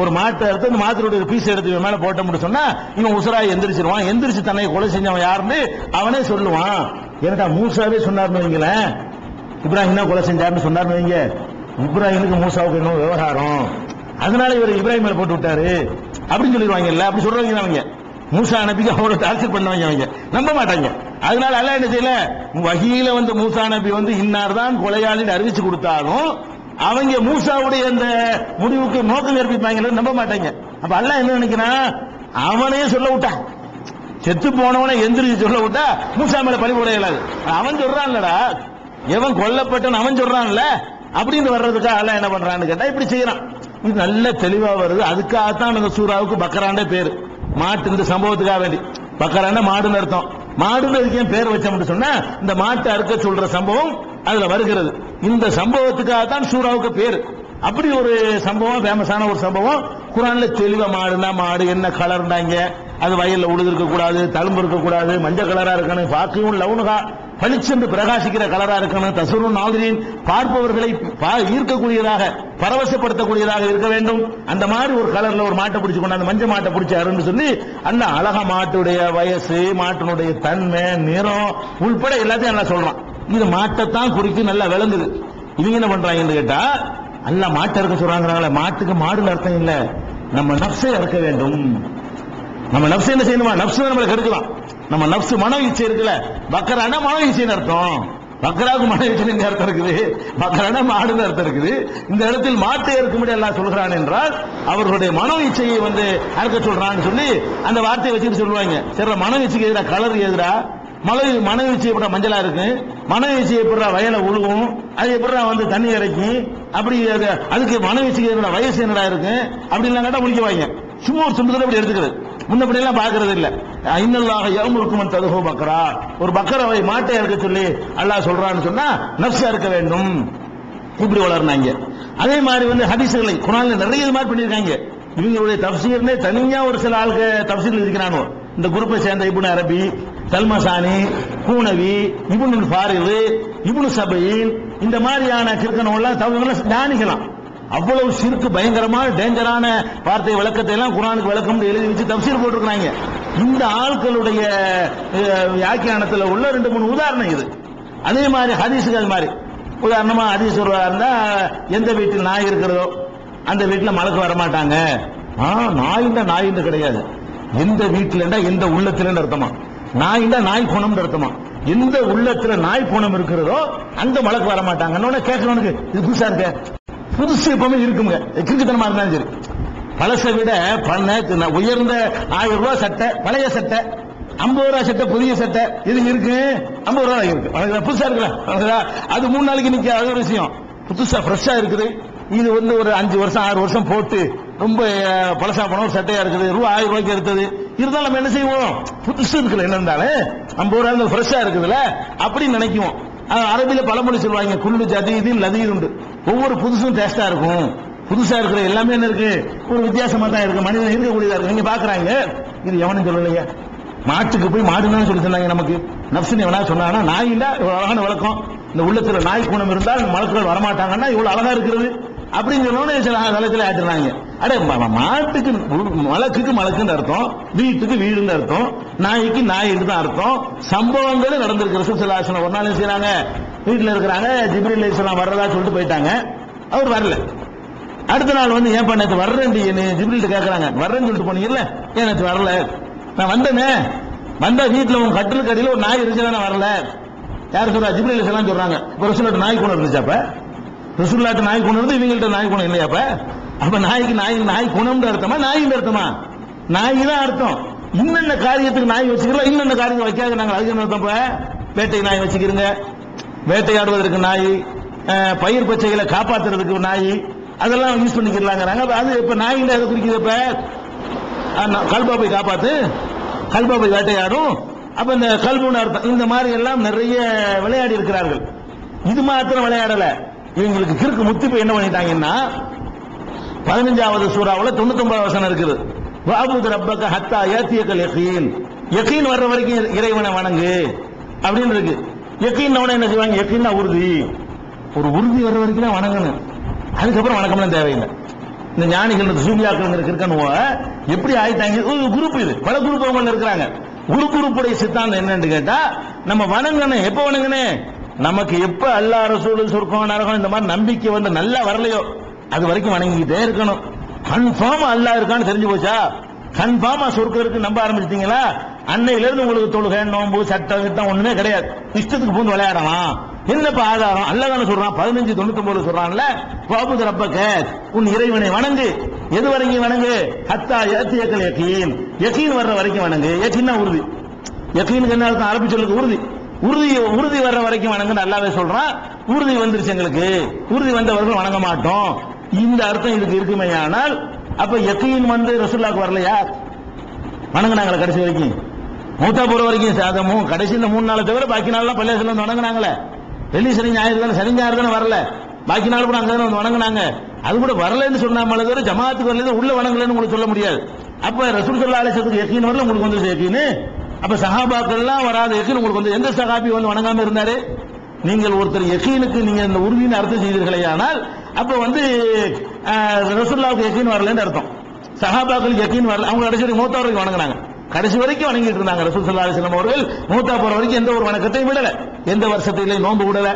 ஒரு மாட்டை எடுத்து அந்த மாத்திரோட பீஸ் எடுத்து இவன் மேல போட்டோம்னு சொன்னா இவன் உசுராய் எந்திரிச்சிருவான். எந்திரிச்சு தன்னை கொலை செஞ்சவன் யாருன்னு அவனே சொல்லுவான். ஏன்னா மூசாவே சொன்னார்னு வைங்களேன், இப்ராஹிம் தான் கொலை செஞ்சாருன்னு சொன்னார்னு வைங்க, இப்ராஹிமுக்கு மூசாவுக்கு இன்னும் விவகாரம், அதனால இவர் இப்ராஹிம் மேல போட்டு விட்டாரு அப்படின்னு சொல்லிடுவாங்கல்ல. அப்படி சொல்றவங்க அவங்க மூசா நபிக்கு அவரோட டார்ச்சர் பண்ணுவாங்க, அவங்க நம்ப மாட்டாங்க. அதனால அல்லாஹ் என்ன செய்யல, வஹீல வந்து மூசா நபி வந்து இன்னார் தான் கொலையாளின்னு அறிவிச்சு கொடுத்தாலும் அவங்க மூசாவுடைய அந்த முடிவுக்கு நோக்கம் ஏற்பிப்பாங்க, நம்ப மாட்டாங்க. அப்ப அல்லாஹ் என்ன நினைக்கிறான், அவனையே சொல்ல விட்டான், செத்து போனவனை எந்திரிச்சு சொல்ல விட்டா மூசா மேல பழி போட இயலாது. அவன் சொல்றான்லடா, எவன் கொல்லப்பட்டவன் அவன் சொல்றான்ல, அப்படின்னு வர்றதுக்காக அல்லாஹ் என்ன பண்றான்னு கேட்டா இப்படி செய்யறான். இது நல்ல தெளிவா வருது. அதுக்காகத்தான் அந்த சூறாவுக்கு பக்கராண்டே பேரு. மாட்டு இந்த சம்பவத்துக்காக வேண்டி பக்கராண்ட மாடுன்னு அர்த்தம். மாடுன்னு இருக்கேன் பேர் வச்சோம்னு சொன்னா இந்த மாட்டை அறுக்க சொல்ற சம்பவம் அதுல வருகிறது. இந்த சம்பவத்துக்காகத்தான் சூறாவுக்கு பேரு. அப்படி ஒரு சம்பவம், ஃபேமஸான ஒரு சம்பவம் குர்ஆன்ல தெளிவா மாடுனா மாடு என்ன கலர்னாங்க, அது வயல்ல உழுது இருக்க கூடாது, தழும்பு இருக்க கூடாது, மஞ்சள் கலரா இருக்கணும், பாக்கியும் லவுனுகா பளிச்சென்று பிரகாசிக்கிற கலரா இருக்கணும், தசுரும் நாதிரின் பார்ப்பவர்களை ஈர்க்கக்கூடியதாக பரவசப்படுத்தக்கூடியதாக இருக்க வேண்டும். அந்த மாதிரி ஒரு கலர்ல ஒரு மாட்டை பிடிச்சு கொண்டு அந்த மஞ்சள் மாட்டை பிடிச்சாருன்னு சொல்லி அந்த அழகா மாட்டுடைய வயசு, மாட்டினுடைய தன்மை, நிறம் உள்பட எல்லாத்தையும் நல்லா சொல்றான். இது மாட்டைத்தான் குறித்து நல்லா விளங்குது. இவங்க என்ன பண்றாங்கன்னு கேட்டா, அல்ல மாட்டை இருக்க சொல்றாங்க. மாட்டுக்கு மாடுல அர்த்தம் இல்ல, நம்ம நப்சை இருக்க வேண்டும். நம்ம நப்சை என்ன செய்யணுமா, நப்சு நம்மளை கெடுக்கலாம். நம்ம நப்சு மனோ இச்சை இருக்குல்ல, பக்கரானா மனோ இச்சைன்னு அர்த்தம், பக்கராவுக்கு மனோ இச்சைன்னு அர்த்தம் இருக்குது, பக்கரானா மாடுன்னு அர்த்தம் இருக்குது. இந்த இடத்தில் மாட்டை இருக்கும்படி எல்லாம் சொல்கிறான் என்றால் அவர்களுடைய மனோ இச்சையை வந்து அறுக்க சொல்றான்னு சொல்லி அந்த வார்த்தையை வச்சுட்டு சொல்லுவாங்க. சரி, மனோ இச்சைக்கு எதிராக கலர் எதிரா, மனோ இச்சை எப்படி மஞ்சளா இருக்கு, மனோ இச்சை எப்படி வயலை உழுவும், அது எப்படி வந்து தண்ணி இறக்கும், அப்படி அதுக்கு மனோ இச்சைக்கு வயசு என்னடா இருக்கு அப்படின்லாம் கேட்டா முடிக்கவாங்க. சும்மா ஒரு சுண்டத்தை அப்படி எடுத்துக்கிறது, முன்னப்படி எல்லாம் பாக்குறது இல்ல. இன்னல்லாக யமுருக்கும் ததுஹு பக்ரா, ஒரு பக்கரவை மாட்டை இருக்க சொல்லி அல்லாஹ் சொல்றான்னு சொன்னா நஃப்ஸா இருக்க வேண்டும், இப்படி வளர்னாங்க. அதே மாதிரி வந்து ஹதீஸ்களை குர்ஆன்ல நிறைய இது மாதிரி பண்ணிருக்காங்க. இவங்களுடைய தஃப்சீர்னே தனியா ஒரு சில ஆளுக்கு தஃப்சீர் இருக்கிறானோ, இந்த குரூப்பை சேர்ந்த இப்னு அரபி, தல்மசானி, கூனவி, இப்னுல் ஃபாரிது, இப்னு சபையின், இந்த மாதிரியான கிறுக்கனவெல்லாம் தவறுகளை ஞானிக்கலாம். அவ்வளவு சிறுக்கு பயங்கரமான டேஞ்சரான வார்த்தை விளக்கத்தை எல்லாம் குர்ஆனுக்கு விளக்கம் எழுதி வச்சு தஃப்சீர் போட்டிருக்காங்க. இந்த ஆட்களுடைய வியாக்கியானத்தில் உள்ள 2-3 உதாரணம் இது. அதே மாதிரி ஹதீஸுக்கு அது மாதிரி உதாரணமா ஹதீஸ் இருந்தா, எந்த வீட்டில் நாய் இருக்கிறதோ அந்த வீட்டில் மலக்கு வரமாட்டாங்க. நாயின்ற கிடையாது, எந்த வீட்டில் எந்த உள்ளத்துல அர்த்தமா, நாயிண்டா நாய் குணம் அர்த்தமா, எந்த உள்ளத்துல நாய் குணம் இருக்கிறதோ அந்த மலக்கு வரமாட்டாங்க. கேட்கறவனுக்கு இது புதுசா இருக்க, புதுசு எப்பவுமே இருக்குங்க, கிறுக்குத்தனமா இருந்தாலும் சரி. பழசை விட உயர்ந்த 1000 ரூபாய் சட்டை, பழைய சட்டை, 50 ரூபாய் சட்டை, புதிய சட்டை இது இருக்கு, 50 ரூபாய் இருக்கு, புதுசா இருக்குல்ல, அது 3 நாளைக்கு நிக்க. அது ஒரு விஷயம். புதுசா ஃப்ரெஷ்ஷா இருக்குது, இது வந்து ஒரு 5 வருஷம் 6 வருஷம் போட்டு ரொம்ப பழசா போன ஒரு சட்டையா இருக்குது, 1000 ரூபாய்க்கு எடுத்தது. இருந்தாலும் நம்ம என்ன செய்வோம், புதுசு இருக்குல்ல, என்ன இருந்தாலும் 50 ரூபாய் ஃப்ரெஷ்ஷா இருக்குதுல்ல அப்படின்னு நினைக்குவோம். அரபியில பழமொழி சொல்லுவாங்க, குள்ளு ஜதீதின் லதீர் உண்டு, ஒவ்வொரு புதுசும் டேஸ்டா இருக்கும். புதுசா இருக்கிற எல்லாமே என்ன இருக்கு, ஒரு வித்தியாசமா தான் இருக்கு, மனிதன் இருக்கக்கூடியதா இருக்கு. நீங்க பாக்குறாங்க, இது எவனும் சொல்லலையா, மாட்டுக்கு போய் மாடுன்னு சொல்லி சொன்னாங்க. நமக்கு நப்சுன்னு எவனா சொன்னாங்கன்னா, நாய் இல்ல, இவ்வளவு அழகான விளக்கம், இந்த உள்ளத்துல நாய் குணம் இருந்தால் மலக்குகள் வரமாட்டாங்கன்னா இவ்வளவு அழகா இருக்கிறது அப்படின்னு சொன்னோன்னு சில தளத்துல ஆட்டுறாங்க. அடே, மாட்டுக்கு மலக்குக்கு மலக்குன்னு அர்த்தம், வீட்டுக்கு வீடுன்னு அர்த்தம், நாய்க்கு நாய்க்கு தான் அர்த்தம். சம்பவங்களும் நடந்திருக்கு. ரசூலுல்லாஹி ஒரு நாள் செய்யறாங்க, வீட்டுல இருக்கிறாங்க, ஜிப்ரீல் அலைஹிஸ்ஸலாம் வர்றதா சொல்லிட்டு போயிட்டாங்க, அவர் வரல. அடுத்த நாள் வந்து ஏன் நேற்று வர்றேன் ஜிப்ரீல் கேட்கறாங்க, வர்றேன்னு சொல்லிட்டு போனீங்கல்ல, ஏன் நேற்று வரல, நான் வந்தேனே, வந்தா வீட்டுல உங்க கட்டிலுக்கு அடியில் ஒரு நாய் இருந்துச்சு, வரல. யார் சொல்றா, ஜிப்ரீல் அலைஹிஸ்ஸலாம் சொல்றாங்க. ரசூலுல்லாஹி நாய் குணம் இருந்துச்சு, அப்ப ரசூலுல்லாஹி நாய் குணம் இருந்து இவங்கள்ட்ட நாய் குணம் இல்லையா? அப்ப நாய்க்கு நாய் குணம்னு அர்த்தமா, நாயின்னு அர்த்தமா? நாய் தான் அர்த்தம். இன்னென்ன காரியத்துக்கு நாய் வச்சுக்கலாம், இன்னென்ன காரியத்தை வைக்காத நாங்கள் அதுக்கு என்ன அர்த்தம்? வேட்டை நாய் வச்சுக்கிறீங்க, வேட்டையாடுவதற்கு நாய், பயிர் பச்சைகளை காப்பாற்றுறதுக்கு நாய், அதெல்லாம் யூஸ் பண்ணிக்கிறாங்க. அது இப்ப நாயில எதை குறிக்குது? இப்ப கல்பா போய் காப்பாத்து, கல்பா போய் வேட்டையாடும், அப்ப இந்த கல்புன்னு அர்த்தம். இந்த மாதிரி எல்லாம் நிறைய விளையாடி இருக்கிறார்கள். இது மாத்திரம் விளையாடல, இவங்களுக்கு கிறுக்கு முத்தி போய் என்ன பண்ணிட்டாங்கன்னா, 15வது சூறாவுல 99வது வசனம் இருக்குது, வஅபுத் ரப்பக ஹத்தா யாத்தியகல் யகீன், யகீன் வர்ற வரைக்கும் இறைவனை வணங்கு அப்படின்னு இருக்கு. யகீன் என்ன செய்வாங்க, யகீன்னா உறுதி, ஒரு உறுதி வர்ற வரைக்கும் தான் வணங்கணும், அதுக்கப்புறம் வணக்கம்லாம் தேவையில்லை. இந்த ஞானிகள் சூபியாக்கள் இருக்கணும் எப்படி ஆயிட்டாங்க? குரூப் இது, பல குரூப் அவங்க இருக்கிறாங்க. குரூப்புடைய சித்தாந்தம் என்னன்னு கேட்டா, நம்ம வணங்கணும். எப்ப வணங்கணும்? நமக்கு எப்ப அல்லாஹ் ரசூல் சொர்க்கம் நரகம் இந்த மாதிரி நம்பிக்கை வந்து நல்லா வரலையோ அது வரைக்கும் வணங்கிக்கிட்டே இருக்கணும். கன்ஃபார்மா அல்லாஹ் இருக்கான்னு தெரிஞ்சு போச்சா, கன்ஃபார்மா சொர்க்கம் இருக்கு நம்ப ஆரம்பிச்சிட்டீங்களா, அன்னையில இருந்து உங்களுக்கு தொழுகை நோம்பு சட்டம் கிட்டம் ஒண்ணுமே கிடையாது. இஷ்டத்துக்கு பூந்து விளையாடலாம். என்னப்ப ஆதாரம்? அல்லாஹ் தானே சொல்றான், 15:99 சொல்றான்ல, வாபுது ரப்பக, உன் இறைவனை வணங்கு. எது வரைக்கும் வணங்கு? ஹத்தா யத்தியக்கல் யகீன், யகீன் வர்ற வரைக்கும் வணங்கு. யகீன்னா உறுதி. யகீனுக்கு என்ன அர்த்தம்? அரபி சொல்லுக்கு உறுதி. உறுதி வர்ற வரைக்கும் வணங்குன்னு அல்லாஹ்வே சொல்றான். உறுதி வந்துருச்சு எங்களுக்கு, உறுதி வந்தவர்கள் வணங்க மாட்டோம். இந்த அர்த்தம் இதுக்கு இருக்குமே. ஆனால் அப்ப யகீன் வந்து ரசூலுல்லாஹ்க்கு வரலையா? வணங்குனாங்களே கடைசி வரைக்கும், மூத்தா போற வரைக்கும் சாதமும் கடைசி இந்த 3 நாளை தவிர பாக்கி நாள்லாம் பள்ளியாசல வந்து வணங்குனாங்களே. வெள்ளி சனி ஞாயிறு தானே, சனி ஞாயிறு தானே வரல, பாக்கி நாள் கூட அங்க வந்து வணங்குனாங்க. அது கூட வரலன்னு சொன்னாமலே தவிர ஜமாத்துக்கு வரல உள்ள வணங்கலன்னு உங்களுக்கு சொல்ல முடியாது. அப்ப ரசூல் ஸல்லல்லாஹு அலைஹி வஸல்லம் யகீன் வரல, உங்களுக்கு வந்து யகீன். அப்ப சஹாபாக்கள் எல்லாம் வராத யகீன் உங்களுக்கு வந்து எந்த சஹாபி வந்து வணங்காம இருந்தாரு? நீங்கள் ஒருத்தர் யகீனுக்கு நீங்க இந்த உறுதியின் அர்த்தம் செய்தீர்களே, ஆனால் அப்ப வந்து ரசூலுல்லாஹ்வுக்கு யகீன் வரலன்னு அர்த்தம். சஹாபாக்கள் யகீன் வரல, அவங்க கடைசி வரைக்கும் மூத்தா வரைக்கும் வணங்குனாங்க. கடைசி வரைக்கும் வணங்கிட்டு இருந்தாங்க. ரசூல் ஸல்லல்லாஹு அலைஹி வஸல்லம் அவர்கள் மூத்தா போற வரைக்கும் எந்த ஒரு வணக்கத்தையும் விடல, எந்த வருஷத்திலையும் நோன்பு விடல.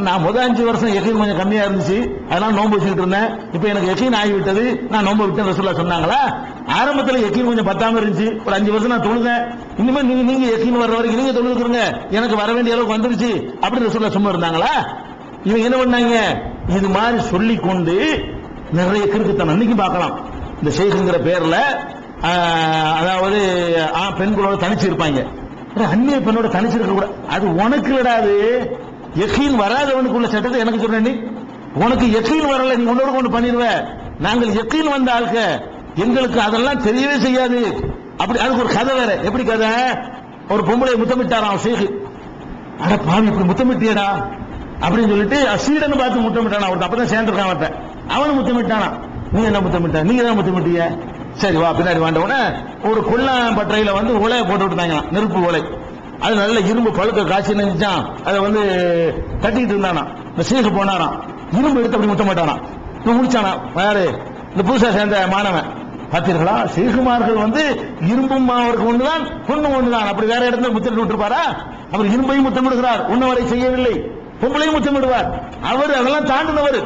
நான் முதல் 5 வருஷம் யகீன் கொஞ்சம் கம்மியா இருந்துச்சு, அதனால நோன்பு வச்சுட்டு இருந்தேன். இப்ப எனக்கு யகீன் ஆகிவிட்டது, நான் நோன்பு விட்டேன் ரசூலுல்லாஹ் சொன்னாங்களா? ஆரம்பத்தில் யகீன் கொஞ்சம் பத்தாம இருந்துச்சு, ஒரு 5 வருஷம் நான் தொழுதேன். இனிமே நீங்க யகீன் வர்ற வரைக்கும் நீங்க தொழுதுக்குறங்க, எனக்கு வர வேண்டிய அளவுக்கு வந்துருச்சு அப்படி ரசூலுல்லாஹ் சும்மா இருந்தாங்களா? இவங்க என்ன பண்ணாங்க? இது மாதிரி சொல்லி கொண்டு நிறைய கிறுக்குத்தனம் அன்னைக்கு பார்க்கலாம். இந்த ஷேக்குங்கிற பேர்ல அதாவது பெண்களோட தனிச்சு இருப்பாங்க. அந்நிய பெண்ணோட தனிச்சு இருக்க கூட, அது உனக்கு விடாது. யகீன் வராதவனுக்குள்ள சட்டத்தை எனக்கு சொல்றேன். நீ உனக்கு யகீன் வரல, நீ உன்னோட கொண்டு பண்ணிடுவ. நாங்கள் யகீன் வந்த ஆளுக்க, எங்களுக்கு அதெல்லாம் தெரியவே செய்யாது. அப்படி அதுக்கு ஒரு கதை வேற. எப்படி கதை? ஒரு பொம்பளை முத்தமிட்டாராம் ஷேக்கு. அட பாவி, இப்படி முத்தமிட்டியடா அப்படின்னு சொல்லிட்டு சீடன்னு பார்த்து முத்தமிட்டானா. அவருக்கு அப்பதான் சேர்ந்துருக்கான் அவன். அவனு முத்தமிட்டானா. நீ என்ன முத்தமிட்ட? நீங்க தான் முத்தமிட்டிய. சரி வா பின்னாடி வாண்டவுடனே ஒரு கொல்லாம்பற்றையில வந்து உலையை போட்டு விட்டாங்க, நெருப்பு உலை. அது நல்ல இரும்பு பழுக்க காய்ச்சி நினைச்சான், அதை வந்து கட்டிட்டு இருந்தானா. இந்த சீக்கு போனாராம், இரும்பு எடுத்து அப்படி முத்த மாட்டானா. இவன் முடிச்சானா யாரு? இந்த புதுசா சேர்ந்த மாணவன். பார்த்தீர்களா, சீகுமார்கள் வந்து இரும்பும் அவருக்கு ஒன்றுதான், பொண்ணும் ஒன்றுதான். அப்படி வேற இடத்துல முத்திட்டு விட்டுருப்பாரா? அவர் இரும்பையும் முத்தமிடுகிறார், உன்னவரை செய்யவில்லை. பொம்பளையும் முத்தமிடுவார். அவர் அதெல்லாம் தாண்டினவர்.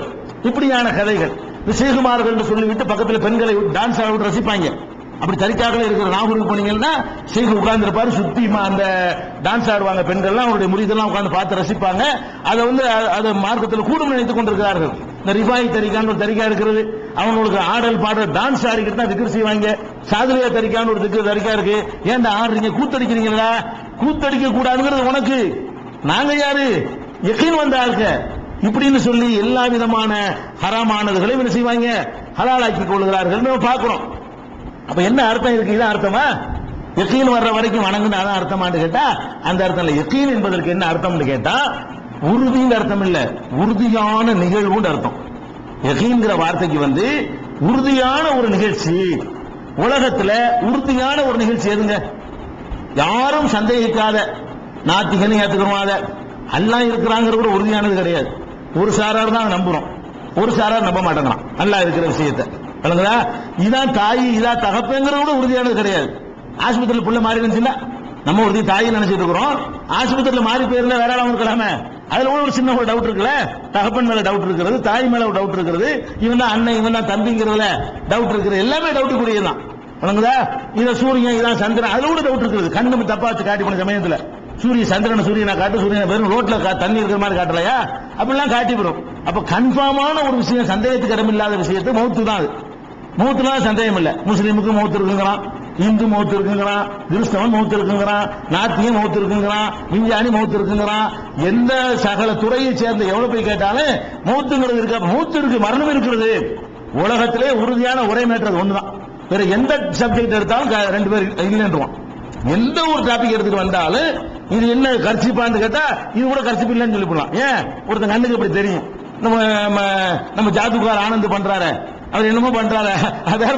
இப்படியான கதைகள் சீகுமார்கள் சொல்லிவிட்டு பக்கத்தில் பெண்களை டான்ஸ் ஆட ரசிப்பாங்க. அப்படி தரிக்காக இருக்கிற நாகூருக்கு போனீங்கன்னா சீகு உட்கார்ந்து இருப்பாரு, சுத்தி அந்த டான்ஸ் ஆடுவாங்க பெண்கள்லாம், அவருடைய முறிதெல்லாம் உட்கார்ந்து பார்த்து ரசிப்பாங்க. அதை வந்து அதை மார்க்கத்தில் கூடும் நினைத்துக் கொண்டிருக்கிறார்கள். இந்த ரிபாய் தரிக்கான்னு ஒரு தரிக்கா இருக்கிறது, அவங்களுக்கு ஆடல் பாடல் டான்ஸ் ஆடிக்கிட்டு தான் திக்ர் செய்வாங்க. சாதுரியா தரிக்கான்னு ஒரு திக்ர் தரிக்கா இருக்கு. ஏன்டா ஆடுறீங்க, கூத்தடிக்கிறீங்களா? கூத்தடிக்க கூடாதுங்கிறது உனக்கு, நாங்க யாரு? யகீன் வந்த ஆளுக்க இப்படின்னு சொல்லி எல்லா விதமான ஹராமானதுகளை என்ன செய்வாங்க, ஹலாலாக்கி கொள்கிறார்கள் பார்க்கிறோம். அப்ப என்ன அர்த்தம் இருக்கு? இதான் அர்த்தமா? யகீன் வர்ற வரைக்கும் வணங்குன்னு அதான் அர்த்தமான்னு கேட்டா அந்த அர்த்தம் இல்ல. யகீன் என்பதற்கு என்ன அர்த்தம்னு கேட்டா உறுதிங்கிற அர்த்தம் இல்ல, உறுதியான நிகழ்வுன்னு அர்த்தம். யகீன்கிற வார்த்தைக்கு வந்து உறுதியான ஒரு நிகழ்ச்சி. உலகத்துல உறுதியான ஒரு நிகழ்ச்சி எதுங்க? யாரும் சந்தேகிக்காத, நாத்திகன்னு ஏத்துக்கிறோம், அல்லாஹ் இருக்கிறாங்கிற கூட உறுதியானது கிடையாது. ஒரு சாரார் தான் நம்புறோம், ஒரு சாரார் நம்ப மாட்டேங்கிறான் அல்லாஹ் இருக்கிற விஷயத்தை. இதான் தாய், இதான் தகப்பங்கிறது கூட உறுதியானது கிடையாது. ஆஸ்பத்திரியில் புள்ள மாறி இருந்துச்சுன்னா நம்ம உறுதி தாய் நினைச்சிட்டு இருக்கிறோம், ஆஸ்பத்திரியில் மாறி போயிருந்தா வேற ஆளாவும் இருக்கலாமே. அதுல கூட ஒரு சின்ன ஒரு டவுட் இருக்குல்ல, தகப்பன் மேல டவுட் இருக்கிறது, தாய் மேல ஒரு டவுட் இருக்கிறது, இவன் தான் அண்ணன் இவன் தான் தம்பிங்கிறதுல டவுட் இருக்கிறது, எல்லாமே டவுட் கூடியதுதான். இத சூரியன் இதான் சந்திரன், அதுல கூட டவுட் இருக்கிறது. கண்ணு தப்பா வச்சு காட்டி போன சமயத்துல சூரிய சந்திரன் சூரியனை காட்டு, சூரியனை வெறும் ரோட்ல தண்ணி இருக்கிற மாதிரி காட்டலையா, அப்படிலாம் காட்டி வரும். அப்ப கன்ஃபார்மான ஒரு விஷயம், சந்தேகத்துக்கு இடமில்லாத விஷயத்தை மௌத்து தான். அது மௌத்துலாம் சந்தேகம் இல்ல. முஸ்லீமுக்கு மௌத்து இருக்குங்கிறான், இந்து மௌத்து இருக்குங்கிறான், கிறிஸ்தவன் மௌத்து இருக்குங்கிறான், நாத்தியம் மௌத்து இருக்குங்கிறான், விஞ்ஞானி மௌத்து இருக்குங்கிறான். எந்த சகல துறையை சேர்ந்த எவ்வளவு போய் கேட்டாலும் மௌத்துங்கிறது இருக்கு. மௌத்து இருக்கு, மரணம் இருக்கிறது. உலகத்திலே உறுதியான ஒரே மேட்டர் ஒண்ணுதான். வேற எந்த சப்ஜெக்ட் எடுத்தாலும் 2 பேர் இல்லைன்றுவான். எந்த ஒரு டாபிக் எடுத்துட்டு வந்தாலும் இது என்ன கர்ச்சிப்பான்னு கேட்டா இது கூட கர்ச்சிப்பு இல்லைன்னு சொல்லிவிடலாம். ஏன்? ஒருத்தன் கண்ணுக்கு அப்படி தெரியும். நம்ம ஜாதுகார் ஆனந்த் பண்றாரு, அவர் என்னமோ பண்றாரு, அத